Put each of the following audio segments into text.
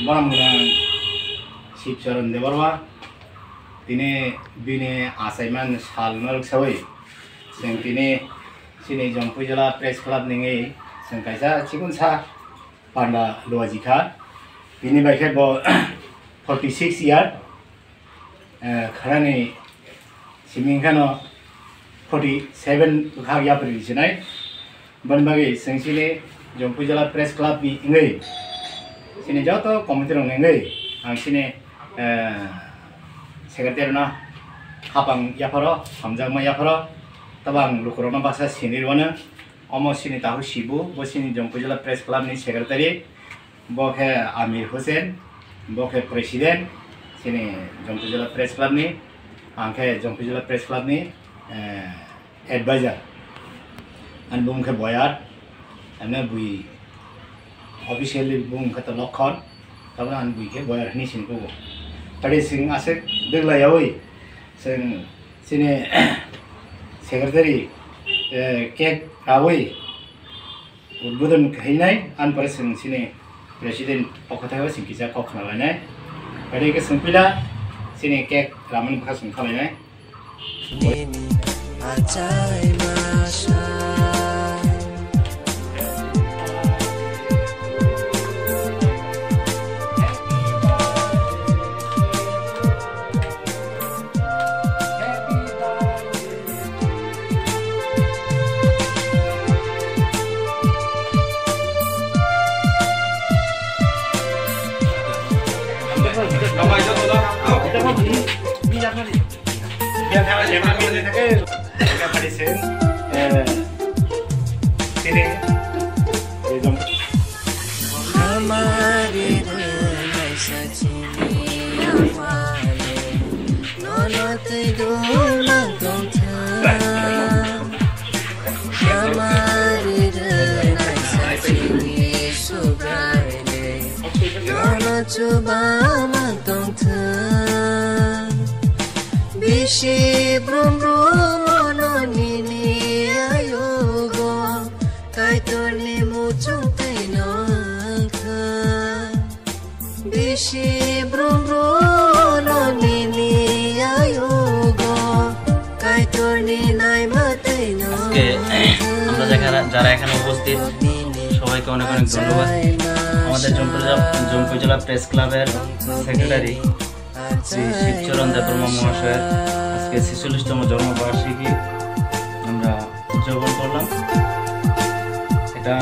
বনামগুনা শিবচরণ দেবরবা তিনি বিনে আসাইমান সালমারক সাবই जों दिनै सिनै जम्पुइजला प्रेस क्लाब निङै जों कायसा सिकुनसा पान्डा लवाजिखा बिनि बायखे ब 46 इयार खरानि सिमिंखानो 47 खा या परिसिनाय बनबागै जों सिनै जम्पुइजला प्रेस क्लाब नि इङै सिनै जतो कमिटि रं निङै आं सिनै सेक्रेटारि ना खापां याफारो हामजामा याफारो tabang lukurona bahasa sinirwana omo sini tahu sibu bo sini Jompuijala Press Club ni secretary bo ke Amir Hussein bo ke presiden sini Jompuijala Press Club ni angke Jompuijala Press Club ni advisor an bung ke boyar ana bui officially bung ke lokhon tabang an bui ke boyar ni sini ko tadi sing asek degla yawi sini secretary cake रावै उद्बोधन हैनाय आन पर सिने president पखथायाव सिंकिजा कख खालायनाय बायदि सोंफैला सिने cake Raman भाखा सों खालायनाय biar kalau zaman ini থাকে kita padesin sini एकदम हमारे दिल सचिनी वाले नौलत दूना तुमथा हमारे दिल सचिनी सुगाले नौलत चुबामा तुमथा Bishi brumru mononini ayogo kaitorni muchung tainangka Bishi brumru mononini ayogo kaitorni naima tainangka আমরা যারা এখানে উপস্থিত সবাইকে অনেক অনেক ধন্যবাদ আমাদের জম্পুইজলা প্রেস ক্লাবের সেক্রেটারি শ্রী শিবচরণ দেববর্মা মহাশয়ের আজকে 46তম জন্মবার্ষিকী আমরা উদযাপন করলাম এটা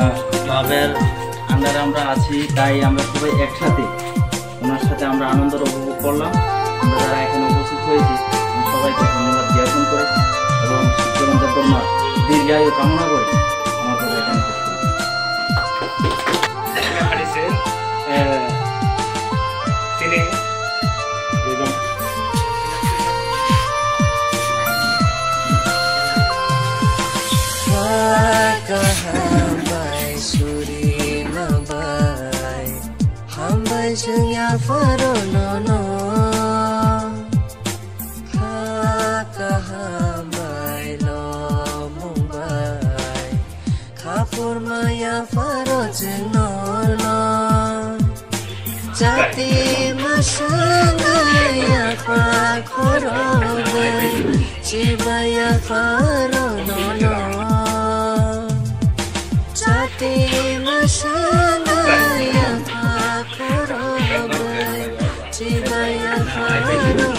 ক্লাবের আন্ডারে আমরা আছি তাই আমরা সবাই একসাথে ওনার সাথে আমরা আনন্দ উপভোগ করলাম আমরা যারা এখানে উপস্থিত হয়েছি সবাইকে ধন্যবাদ জ্ঞাপন করে এবং শিবচরণ দেববর্মার দীর্ঘায়ু কামনা করে আমাদের এখানে তিনি Jengya faro no no Kaka hambai lo mumbai Kapur maya faro jeno no Jati masangaya pa khorogai Chibaya faro no no Jati masangaya pa khorogai Chibaya faro